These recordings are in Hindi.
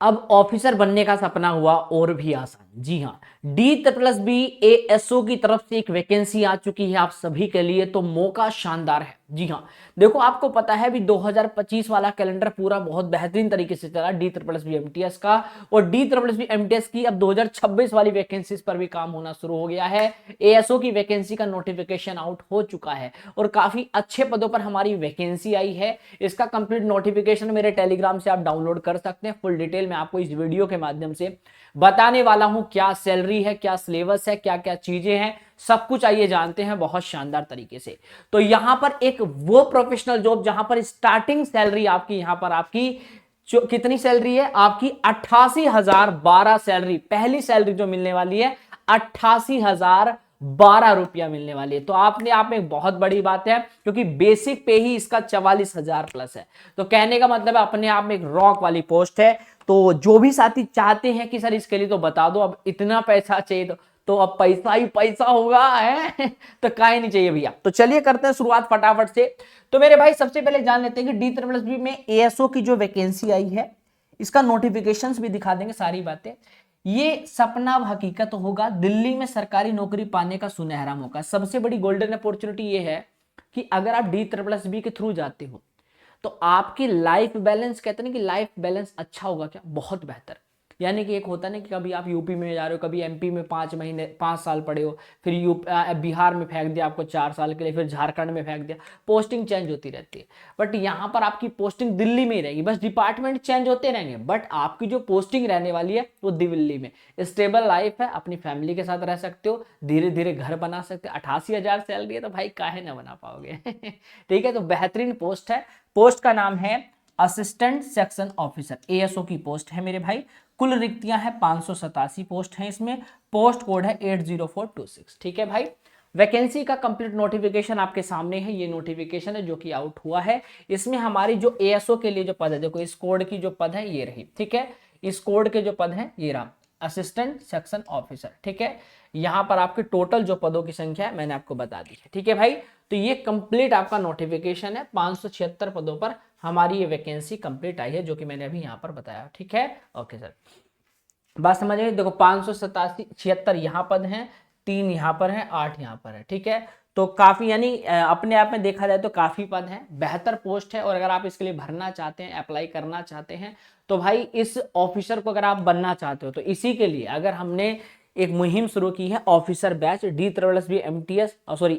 अब ऑफिसर बनने का सपना हुआ और भी आसान। जी हाँ, D+B ASO की तरफ से एक वैकेंसी आ चुकी है आप सभी के लिए, तो मौका शानदार है। जी हाँ, देखो आपको पता है भी 2025 वाला कैलेंडर पूरा बहुत बेहतरीन तरीके से चला D+B MTS का, और D+B MTS की अब 2026 वाली वैकेंसीज पर भी काम होना शुरू हो गया है। ASO की वैकेंसी का नोटिफिकेशन आउट हो चुका है और काफी अच्छे पदों पर हमारी वैकेंसी आई है। इसका कंप्लीट नोटिफिकेशन मेरे टेलीग्राम से आप डाउनलोड कर सकते हैं। फुल डिटेल में आपको इस वीडियो के माध्यम से बताने वाला हूं, क्या सैलरी है, क्या सिलेबस है, क्या क्या चीजें हैं, सब कुछ आइए जानते हैं बहुत शानदार तरीके से। तो यहां पर एक वो प्रोफेशनल जॉब जहां पर स्टार्टिंग सैलरी आपकी, यहां पर आपकी कितनी सैलरी है आपकी 88,012 सैलरी, पहली सैलरी जो मिलने वाली है 88,012 रुपया मिलने वाली है। तो आपने आप में एक बहुत बड़ी बात है, क्योंकि बेसिक पे ही इसका 44,000 प्लस है। तो कहने का मतलब है अपने आप में एक रॉक वाली पोस्ट है। तो जो भी साथी चाहते हैं कि सर इसके लिए तो बता दो, अब इतना पैसा चाहिए तो अब पैसा ही पैसा होगा है तो काहे नहीं चाहिए भैया। तो चलिए करते हैं शुरुआत फटाफट से। तो मेरे भाई सबसे पहले जान लेते हैं कि D+B में ASO की जो वैकेंसी आई है, इसका नोटिफिकेशंस भी दिखा देंगे सारी बातें। ये सपना अब हकीकत होगा, दिल्ली में सरकारी नौकरी पाने का सुनहरा मौका। सबसे बड़ी गोल्डन अपॉर्चुनिटी ये है कि अगर आप D+B के थ्रू जाते हो तो आपकी लाइफ बैलेंस, कहते हैं कि लाइफ बैलेंस अच्छा होगा, क्या बहुत बेहतर। यानी कि एक होता है ना कि कभी आप यूपी में जा रहे हो, कभी MP में 5 साल पढ़े हो, फिर बिहार में फेंक दिया आपको 4 साल के लिए, फिर झारखंड में फेंक दिया, पोस्टिंग चेंज होती रहती है। बट यहाँ पर आपकी पोस्टिंग दिल्ली में ही रहेगी, बस डिपार्टमेंट चेंज होते रहेंगे, बट आपकी जो पोस्टिंग रहने वाली है वो दिल्ली में। स्टेबल लाइफ है, अपनी फैमिली के साथ रह सकते हो, धीरे धीरे घर बना सकते हो। 88,000 सैलरी है तो भाई काहे ना बना पाओगे ठीक है, तो बेहतरीन पोस्ट है। पोस्ट का नाम है असिस्टेंट सेक्शन ऑफिसर, ASO की पोस्ट है मेरे भाई। कुल रिक्तियां हैं 587 पोस्ट हैं इसमें। पोस्ट कोड है 80426। ठीक है भाई, वैकेंसी का कंप्लीट नोटिफिकेशन आपके सामने है। ये नोटिफिकेशन है जो कि आउट हुआ है। इसमें हमारी जो ASO के लिए जो पद है, देखो इस कोड की जो पद है ये रही, ठीक है, इस कोड के जो पद है ये रहा, असिस्टेंट सेक्शन ऑफिसर। ठीक है, यहां पर आपके टोटल जो पदों की संख्या है मैंने आपको बता दी है। ठीक है भाई, तो ये कंप्लीट आपका नोटिफिकेशन है। 576 पदों पर हमारी ये वैकेंसी कंप्लीट आई है, जो कि मैंने अभी यहां पर बताया। ठीक है, ओके सर, बात समझ गए। देखो 576 यहाँ पद हैं, 3 यहाँ पर हैं, 8 यहाँ पर है। ठीक है, तो काफी, यानी अपने आप में देखा जाए तो काफी पद हैं, बेहतर पोस्ट है। और अगर आप इसके लिए भरना चाहते हैं, अप्लाई करना चाहते हैं, तो भाई इस ऑफिसर को अगर आप बनना चाहते हो तो इसी के लिए अगर हमने एक मुहिम शुरू की है, ऑफिसर बैच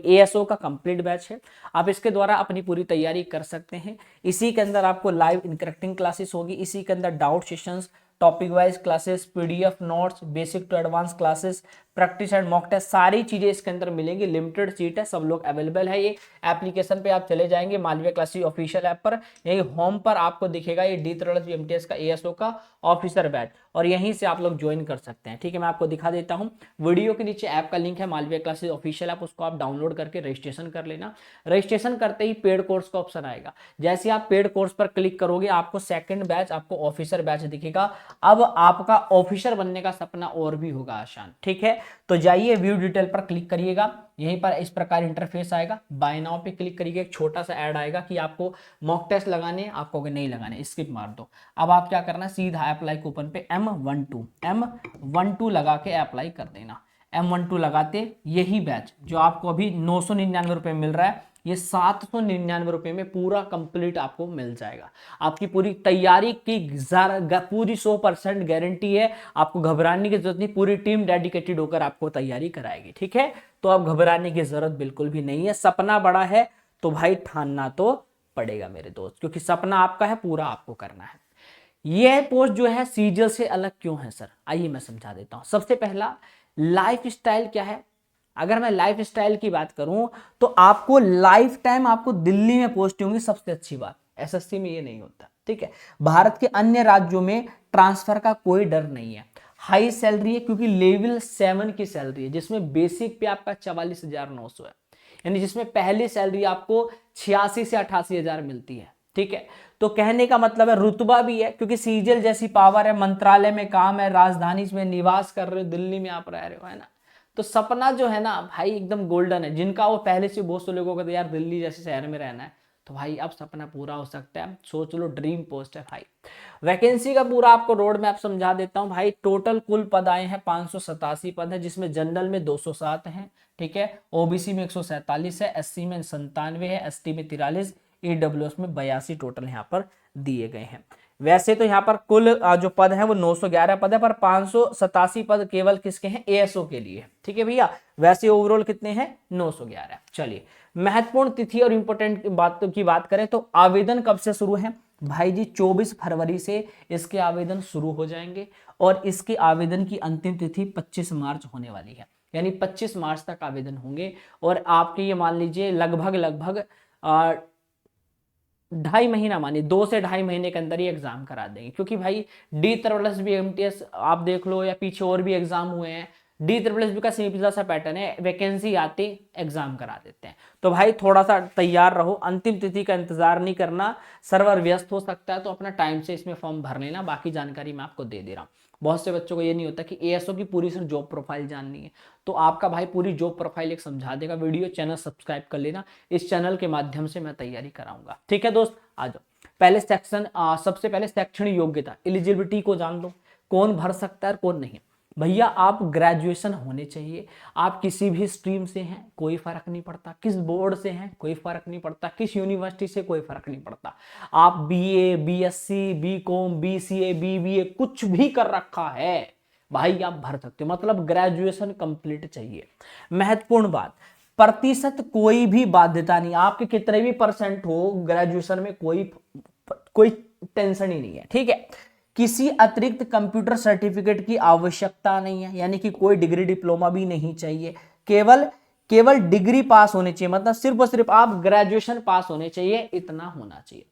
ASO का कंप्लीट बैच है। आप इसके द्वारा अपनी पूरी तैयारी कर सकते हैं। इसी के अंदर आपको लाइव इंटरेक्टिंग क्लासेस होगी, इसी के अंदर doubt sessions, topic wise classes, PDF notes, basic to advance classes, practice and mock test, सारी चीजें इसके अंदर मिलेंगी। लिमिटेड सीट है, सब लोग अवेलेबल है। ये एप्लीकेशन पे आप चले जाएंगे, मालवीय क्लासेस ऑफिशियल ऐप पर, यही होम पर आपको दिखेगा ये D+B MTS का ASO का ऑफिसर बैच, और यहीं से आप लोग ज्वाइन कर सकते हैं। ठीक है, मैं आपको दिखा देता हूँ, वीडियो के नीचे ऐप का लिंक है, मालवीय क्लासेस ऑफिशियल ऐप, उसको आप डाउनलोड करके रजिस्ट्रेशन कर लेना। रजिस्ट्रेशन करते ही पेड कोर्स का ऑप्शन आएगा, जैसे आप पेड कोर्स पर क्लिक करोगे आपको सेकंड बैच, आपको ऑफिसर बैच दिखेगा। अब आपका ऑफिसर बनने का सपना और भी होगा आसान। ठीक है, तो जाइए व्यू डिटेल पर क्लिक करिएगा, यहीं पर इस प्रकार इंटरफेस आएगा। बाय नाउ पे क्लिक करिएगा, एक छोटा सा ऐड आएगा कि आपको मॉक टेस्ट लगाने, आपको नहीं लगाने, स्किप मार दो। अब आप क्या करना, सीधा अप्लाई कूपन पे M12 लगा के अप्लाई कर देना। M12 लगाते यही बैच जो आपको अभी 999 रुपये मिल रहा है, ये 799 रुपये में पूरा कंप्लीट आपको मिल जाएगा। आपकी पूरी तैयारी की पूरी 100% गारंटी है, आपको घबराने की जरूरत नहीं, पूरी टीम डेडिकेटेड होकर आपको तैयारी कराएगी। ठीक है, तो अब घबराने की जरूरत बिल्कुल भी नहीं है। सपना बड़ा है तो भाई ठानना तो पड़ेगा मेरे दोस्त, क्योंकि सपना आपका है, पूरा आपको करना है। यह पोस्ट जो है सीजीएल से अलग क्यों है सर, आइए मैं समझा देता हूं। सबसे पहला, लाइफ स्टाइल क्या है। अगर मैं लाइफ स्टाइल की बात करूं तो आपको लाइफ टाइम आपको दिल्ली में पोस्टिंग होगी, सबसे अच्छी बात। SSC में ये नहीं होता। ठीक है, भारत के अन्य राज्यों में ट्रांसफर का कोई डर नहीं है। हाई सैलरी है, क्योंकि लेवल 7 की सैलरी है, जिसमें बेसिक पे आपका 44,900 है, यानी जिसमें पहली सैलरी आपको 86 से 88,000 मिलती है। ठीक है, तो कहने का मतलब है रुतबा भी है, क्योंकि सीजीएल जैसी पावर है, मंत्रालय में काम है, राजधानी में निवास कर रहे हो, दिल्ली में आप रह रहे हो, है ना। तो सपना जो है ना भाई एकदम गोल्डन है। जिनका वो पहले से बहुत से लोगों का यार दिल्ली जैसे शहर में रहना है, तो भाई अब सपना पूरा हो सकता है, सोच लो ड्रीम पोस्ट है भाई। वैकेंसी का पूरा आपको रोड मैप समझा देता हूँ भाई। टोटल कुल पद आए हैं 587 पद है, जिसमें जनरल में 207 हैं, ठीक है, ओबीसी में 147 है, एससी में 97 है, एसटी में 43, ईडब्ल्यूएस में 82 टोटल यहाँ पर दिए गए हैं। वैसे तो यहाँ पर कुल जो पद है वो 911 पद है, पर 587 पद केवल किसके हैं, एएसओ के लिए, ठीक है भैया। वैसे ओवरऑल कितने हैं, 911। चलिए महत्वपूर्ण तिथि और इंपोर्टेंट बातों की बात करें तो आवेदन कब से शुरू है भाई जी, 24 फरवरी से इसके आवेदन शुरू हो जाएंगे और इसके आवेदन की अंतिम तिथि 25 मार्च होने वाली है, यानी 25 मार्च तक आवेदन होंगे। और आपके ये मान लीजिए लगभग 2.5 महीना, मानिए 2 से 2.5 महीने के अंदर ही एग्जाम करा देंगे, क्योंकि भाई D++ एमटीएस आप देख लो या पीछे और भी एग्जाम हुए हैं, D++ का सिंपल सा पैटर्न है, वैकेंसी आती एग्जाम करा देते हैं। तो भाई थोड़ा सा तैयार रहो, अंतिम तिथि का इंतजार नहीं करना, सर्वर व्यस्त हो सकता है, तो अपना टाइम से इसमें फॉर्म भर लेना। बाकी जानकारी मैं आपको दे दे रहा हूँ। बहुत से बच्चों को ये नहीं होता कि एएसओ की पूरी सर जॉब प्रोफाइल जाननी है, तो आपका भाई पूरी जॉब प्रोफाइल एक समझा देगा वीडियो। चैनल सब्सक्राइब कर लेना, इस चैनल के माध्यम से मैं तैयारी कराऊंगा, ठीक है दोस्त। आ जाओ पहले सेक्शन, सबसे पहले शैक्षणिक योग्यता एलिजिबिलिटी को जान लो, कौन भर सकता है कौन नहीं। भैया आप ग्रेजुएशन होने चाहिए, आप किसी भी स्ट्रीम से हैं कोई फर्क नहीं पड़ता, किस बोर्ड से हैं कोई फर्क नहीं पड़ता, किस यूनिवर्सिटी से कोई फर्क नहीं पड़ता, आप BA, BSc, BCom, BCA, BBA कुछ भी कर रखा है भाई आप भर सकते हो, मतलब ग्रेजुएशन कंप्लीट चाहिए। महत्वपूर्ण बात, प्रतिशत कोई भी बाध्यता नहीं, आपके कितने भी परसेंट हो ग्रेजुएशन में कोई टेंशन ही नहीं है, ठीक है। किसी अतिरिक्त कंप्यूटर सर्टिफिकेट की आवश्यकता नहीं है, यानी कि कोई डिग्री डिप्लोमा भी नहीं चाहिए, केवल डिग्री पास होनी चाहिए, मतलब सिर्फ और सिर्फ आप ग्रेजुएशन पास होने चाहिए, इतना होना चाहिए।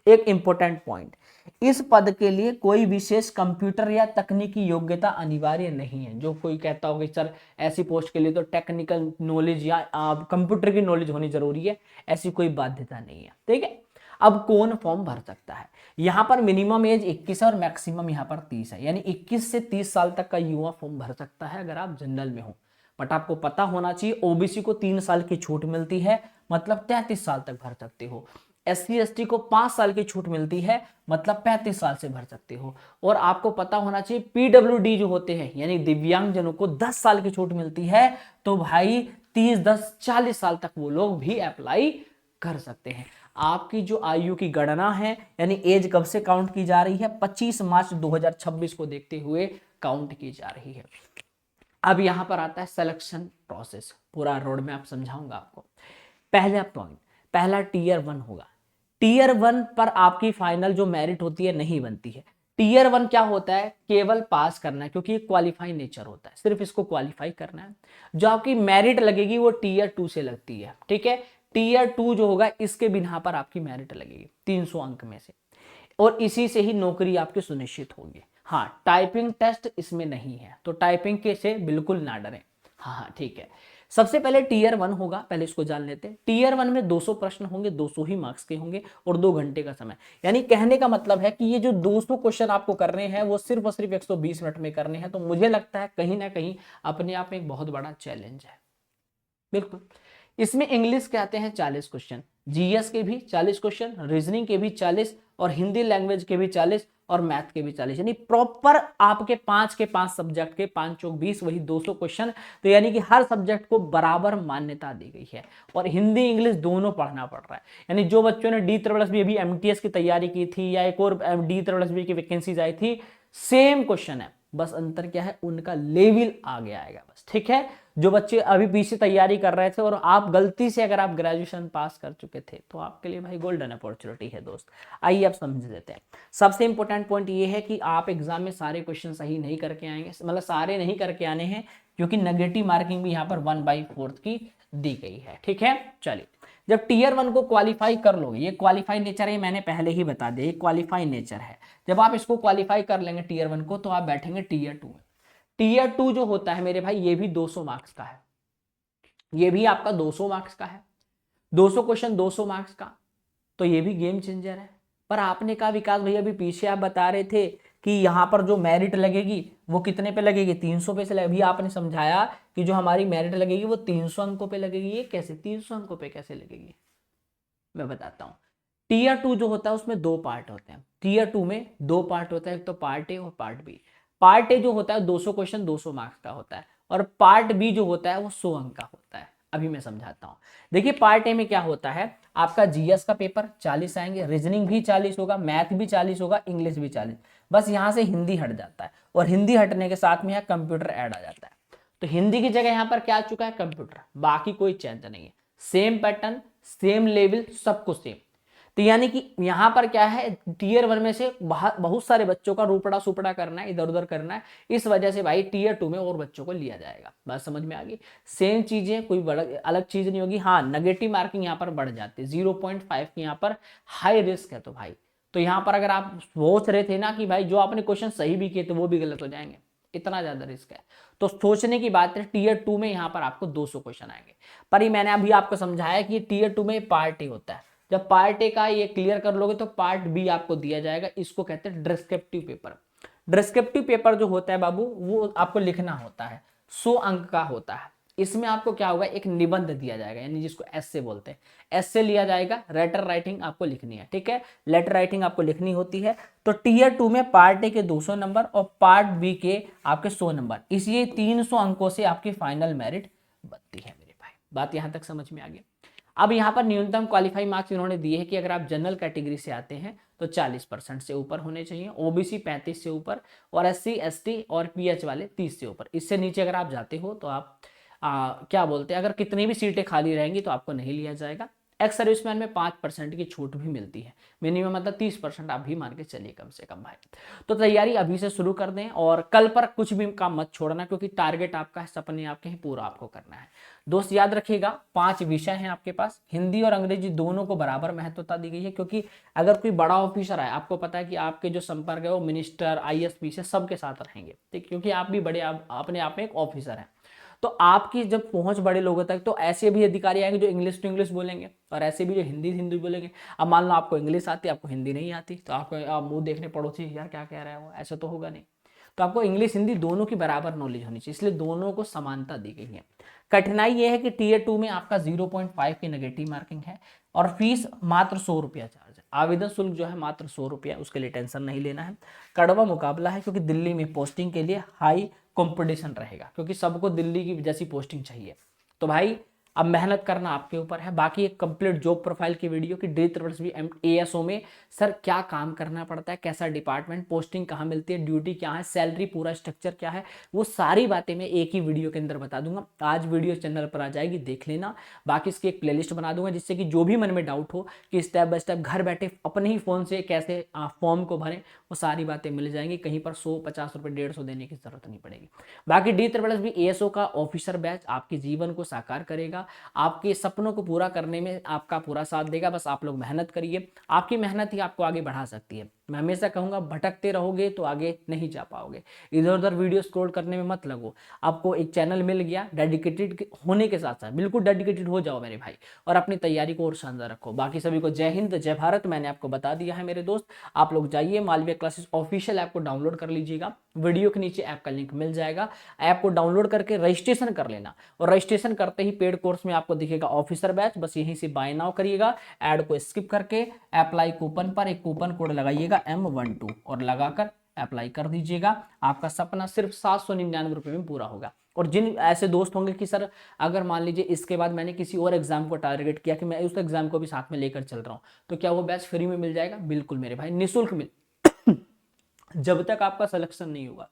एक इंपॉर्टेंट पॉइंट, इस पद के लिए कोई विशेष कंप्यूटर या तकनीकी योग्यता अनिवार्य नहीं है। जो कोई कहता हो कि सर ऐसी पोस्ट के लिए तो टेक्निकल नॉलेज या कंप्यूटर की नॉलेज होनी जरूरी है, ऐसी कोई बाध्यता नहीं है, ठीक है। अब कौन फॉर्म भर सकता है, यहां पर मिनिमम एज 21 है और मैक्सिमम यहां पर 30 है, यानी 21 से 30 साल तक का युवा फॉर्म भर सकता है अगर आप जनरल में हो। बट आपको पता होना चाहिए ओबीसी को 3 साल की छूट मिलती है, मतलब 33 साल तक भर सकते हो। SC ST को 5 साल की छूट मिलती है, मतलब 35 साल से भर सकते हो। और आपको पता होना चाहिए PWD जो होते हैं यानी दिव्यांग जनों को 10 साल की छूट मिलती है, तो भाई 30, 10, 40 साल तक वो लोग भी अप्लाई कर सकते हैं। आपकी जो आयु की गणना है यानी एज कब से काउंट की जा रही है, 25 मार्च 2026 को देखते हुए काउंट की जा रही है। अब यहां पर आता है सिलेक्शन प्रोसेस, पूरा रोड मैप समझाऊंगा आपको। पहला पॉइंट, पहला टीयर 1 होगा। टीयर 1 पर आपकी फाइनल जो मेरिट होती है नहीं बनती है। टीयर 1 क्या होता है, केवल पास करना है, क्योंकि ये क्वालिफाई नेचर होता है, सिर्फ इसको क्वालिफाई करना है। जो आपकी मेरिट लगेगी वो टीयर 2 से लगती है, ठीक है। टीयर 2 जो होगा इसके बिना पर आपकी मेरिट लगेगी 300 अंक में से, और इसी से ही नौकरी आपकी सुनिश्चित होगी। हाँ, टाइपिंग टेस्ट इसमें नहीं है, तो टाइपिंग के से बिल्कुल ना डरें। हाँ ठीक है, सबसे पहले टीयर 1 होगा, पहले इसको जान लेते हैं। टीयर 1 में 200 प्रश्न होंगे, 200 ही मार्क्स के होंगे और 2 घंटे का समय। यानी कहने का मतलब है कि ये जो 200 क्वेश्चन आपको करने हैं वो सिर्फ और सिर्फ 120 मिनट में करने हैं। तो मुझे लगता है कहीं ना कहीं अपने आप में एक बहुत बड़ा चैलेंज है। बिल्कुल, इसमें इंग्लिश के आते हैं 40 क्वेश्चन, जीएस के भी 40 क्वेश्चन, रीजनिंग के भी 40 और हिंदी लैंग्वेज के भी 40 और मैथ के भी 40, यानी प्रॉपर आपके 5 के 5 सब्जेक्ट के 5 चौक 20 वही 200 क्वेश्चन। तो यानी कि हर सब्जेक्ट को बराबर मान्यता दी गई है और हिंदी इंग्लिश दोनों पढ़ना पड़ रहा है। यानी जो बच्चों ने D++ अभी एमटीएस की तैयारी की थी या एक और D++ की वैकेंसीज आई थी, सेम क्वेश्चन है, बस अंतर क्या है, उनका लेवल आगे आएगा बस, ठीक है। जो बच्चे अभी पीछे तैयारी कर रहे थे और आप गलती से अगर आप ग्रेजुएशन पास कर चुके थे तो आपके लिए भाई गोल्डन अपॉर्चुनिटी है दोस्त। आइए आप समझ लेते हैं। सबसे इंपॉर्टेंट पॉइंट ये है कि आप एग्जाम में सारे क्वेश्चन सही नहीं करके आएंगे, मतलब सारे नहीं करके आने हैं, क्योंकि नेगेटिव मार्किंग भी यहाँ पर 1/4 की दी गई है, ठीक है। चलिए, जब टीयर 1 को क्वालिफाई कर लोगे, ये क्वालिफाई नेचर है, मैंने पहले ही बता दिया, ये क्वालिफाई नेचर है। जब आप इसको क्वालिफाई कर लेंगे टीयर 1 को, तो आप बैठेंगे टीयर 2 में। टीयर 2 जो होता है मेरे भाई, ये भी 200 मार्क्स का है, ये भी आपका 200 मार्क्स का है, 200 क्वेश्चन 200 मार्क्स का, तो ये भी गेम चेंजर है। पर आपने कहा विकास भैया अभी पीछे आप बता रहे थे कि यहाँ पर जो मेरिट लगेगी वो कितने पे लगेगी, 300 पे से लगेगी। अभी आपने समझाया कि जो हमारी मेरिट लगेगी वो 300 अंकों पे लगेगी, ये कैसे 300 अंकों पे कैसे लगेगी, मैं बताता हूँ। टीयर 2 जो होता है उसमें 2 पार्ट होते हैं। टीयर 2 में 2 पार्ट होता है, एक तो पार्ट ए और पार्ट बी। पार्ट ए जो होता है 200 क्वेश्चन 200 मार्क्स का होता है, और पार्ट बी जो होता है वो 100 अंक का होता है। अभी मैं समझाता हूँ। देखिए पार्ट ए में क्या होता है, आपका जीएस का पेपर 40 आएंगे, रीजनिंग भी 40 होगा, मैथ भी 40 होगा, इंग्लिश भी 40। बस यहाँ से हिंदी हट जाता है, और हिंदी हटने के साथ में यहाँ कंप्यूटर ऐड आ जाता है। तो हिंदी की जगह यहाँ पर क्या आ चुका है, कंप्यूटर। बाकी कोई चेंज नहीं है, सेम पैटर्न, सेम लेवल, सब कुछ सेम। तो यानी कि यहाँ पर क्या है, टीयर 1 में से बहुत सारे बच्चों का रूपड़ा सुपड़ा करना है, इधर उधर करना है, इस वजह से भाई टीयर 2 में और बच्चों को लिया जाएगा। बात समझ में आ गई। सेम चीजें, कोई बड़ा अलग चीज नहीं होगी। हाँ, नेगेटिव मार्किंग यहाँ पर बढ़ जाती है, 0.5 की यहाँ पर हाई रिस्क है। तो भाई तो यहाँ पर अगर आप सोच रहे थे ना कि भाई जो आपने क्वेश्चन सही भी किए थे वो भी गलत हो जाएंगे, इतना ज्यादा रिस्क है, तो सोचने की बात है। टीयर 2 में यहाँ पर आपको 200 क्वेश्चन आएंगे। पर ये मैंने अभी आपको समझाया कि टीयर 2 में पार्ट ए होता है। जब पार्ट ए का ये क्लियर कर लोगे तो पार्ट बी आपको दिया जाएगा। इसको कहते हैं डिस्क्रिप्टिव पेपर। डिस्क्रिप्टिव पेपर जो होता है बाबू, वो आपको लिखना होता है, 100 अंक का होता है। इसमें आपको क्या होगा, एक निबंध दिया जाएगा, यानी जिसको एस्से बोलते हैं, एस्से लिया जाएगा। लेटर राइटिंग आपको लिखनी है, ठीक है, लेटर राइटिंग आपको लिखनी होती है। तो टीयर 2 में पार्ट ए के 200 नंबर और पार्ट बी के आपके 100 नंबर, इसलिए 300 अंकों से आपकी फाइनल मेरिट बनती है मेरे भाई। बात यहां तक समझ में आ गई। अब यहाँ पर न्यूनतम क्वालिफाई मार्क्स इन्होंने दिए हैं कि अगर आप जनरल कैटेगरी से आते हैं तो 40% से ऊपर होने चाहिए, ओबीसी 35 से ऊपर, और एससी एसटी और पीएच वाले 30 से ऊपर। इससे नीचे अगर आप जाते हो तो आप क्या बोलते हैं, अगर कितनी भी सीटें खाली रहेंगी तो आपको नहीं लिया जाएगा। एक्स सर्विसमैन में 5% की छूट भी मिलती है, मिनिमम मतलब 30% आप भी मान के चलिए कम से कम भाई। तो तैयारी अभी से शुरू कर दें, और कल पर कुछ भी काम मत छोड़ना, क्योंकि टारगेट आपका है, सपने आपके हैं, पूरा आपको करना है। दोस्त याद रखिएगा, 5 विषय हैं आपके पास, हिंदी और अंग्रेजी दोनों को बराबर महत्वता दी गई है। क्योंकि अगर कोई बड़ा ऑफिसर है, आपको पता है कि आपके जो संपर्क है वो मिनिस्टर, आईएएस से सबके साथ रहेंगे, ठीक, क्योंकि आप भी बड़े अपने आप में एक ऑफिसर हैं। तो आपकी जब पहुंच बड़े लोगों तक, तो ऐसे भी अधिकारी आएंगे जो इंग्लिश टू इंग्लिश बोलेंगे, और ऐसे भी जो हिंदी हिंदी बोलेंगे। अब मान लो आपको इंग्लिश आती है, आपको हिंदी नहीं आती, तो आपको आप मुंह देखने पड़ोसी, यार क्या कह रहा है वो, ऐसा तो होगा नहीं। तो आपको इंग्लिश हिंदी दोनों की बराबर नॉलेज होनी चाहिए, इसलिए दोनों को समानता दी गई है। कठिनाई यह है कि टीयर 2 में आपका 0.5 की नेगेटिव मार्किंग है, और फीस मात्र 100 रुपया चार्ज है। आवेदन शुल्क जो है मात्र 100 रुपया, उसके लिए टेंशन नहीं लेना है। कड़वा मुकाबला है, क्योंकि दिल्ली में पोस्टिंग के लिए हाई कंपटीशन रहेगा, क्योंकि सबको दिल्ली की जैसी पोस्टिंग चाहिए। तो भाई अब मेहनत करना आपके ऊपर है। बाकी एक कंप्लीट जॉब प्रोफाइल की वीडियो की DSSB में सर क्या काम करना पड़ता है, कैसा डिपार्टमेंट, पोस्टिंग कहाँ मिलती है, ड्यूटी क्या है, सैलरी, पूरा स्ट्रक्चर क्या है, वो सारी बातें मैं एक ही वीडियो के अंदर बता दूंगा। आज वीडियो चैनल पर आ जाएगी, देख लेना। बाकी इसकी एक प्लेलिस्ट बना दूंगा, जिससे कि जो भी मन में डाउट हो कि स्टेप बाय स्टेप घर बैठे अपने ही फोन से कैसे फॉर्म को भरें, वो सारी बातें मिल जाएंगी। कहीं पर 100, 50 रुपये, 150 देने की जरूरत नहीं पड़ेगी। बाकी DSSB ASO का ऑफिसर बैच आपके जीवन को साकार करेगा, आपके सपनों को पूरा करने में आपका पूरा साथ देगा। बस आप लोग मेहनत करिए, आपकी मेहनत ही आपको आगे बढ़ा सकती है। मैं हमेशा कहूंगा, भटकते रहोगे तो आगे नहीं जा पाओगे, इधर उधर वीडियो स्क्रॉल करने में मत लगो। आपको एक चैनल मिल गया, डेडिकेटेड होने के साथ साथ बिल्कुल डेडिकेटेड हो जाओ मेरे भाई, और अपनी तैयारी को और शानदार रखो। बाकी सभी को जय हिंद, जय भारत। मैंने आपको बता दिया है मेरे दोस्त। आप लोग जाइए मालविया क्लासेस ऑफिशियल ऐप को डाउनलोड कर लीजिएगा, वीडियो के नीचे ऐप का लिंक मिल जाएगा। ऐप को डाउनलोड करके रजिस्ट्रेशन कर लेना, और रजिस्ट्रेशन करते ही पेड कोर्स में आपको दिखेगा ऑफिसर बैच, बस यहीं से बाय नाउ करिएगा। ऐड को स्किप करके अप्लाई कूपन पर एक कूपन कोड लगाइएगा M12, और लगाकर अप्लाई कर दीजिएगा। आपका सपना सिर्फ 799 रुपये में पूरा होगा। और जिन ऐसे दोस्त होंगे कि सर अगर मान लीजिए इसके बाद मैंने किसी और एग्जाम को टारगेट किया कि मैं उस एग्जाम को भी साथ में लेकर चल रहा हूं, तो क्या वो बैच फ्री में मिल जाएगा? बिल्कुल मेरे भाई, निःशुल्क मिल जब तक आपका सिलेक्शन नहीं होगा।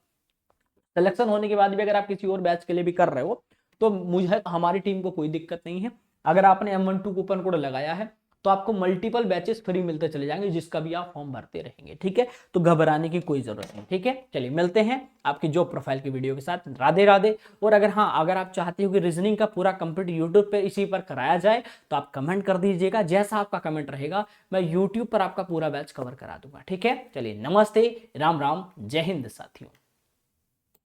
सिलेक्शन होने के बाद भी अगर आप किसी और बैच के लिए भी कर रहे हो तो मुझे, हमारी टीम को कोई दिक्कत नहीं है। अगर आपने M12 कूपन कोड लगाया है तो आपको मल्टीपल बैचेस फ्री मिलते चले जाएंगे, जिसका भी आप फॉर्म भरते रहेंगे, ठीक है। तो घबराने की कोई जरूरत नहीं, ठीक है। चलिए मिलते हैं आपकी जॉब प्रोफाइल की वीडियो के साथ। राधे राधे। और अगर हाँ, अगर आप चाहते हो कि रीजनिंग का पूरा कंप्लीट यूट्यूब पे इसी पर कराया जाए तो आप कमेंट कर दीजिएगा। जैसा आपका कमेंट रहेगा मैं यूट्यूब पर आपका पूरा बैच कवर करा दूंगा, ठीक है। चलिए नमस्ते, राम राम, जय हिंद साथियों।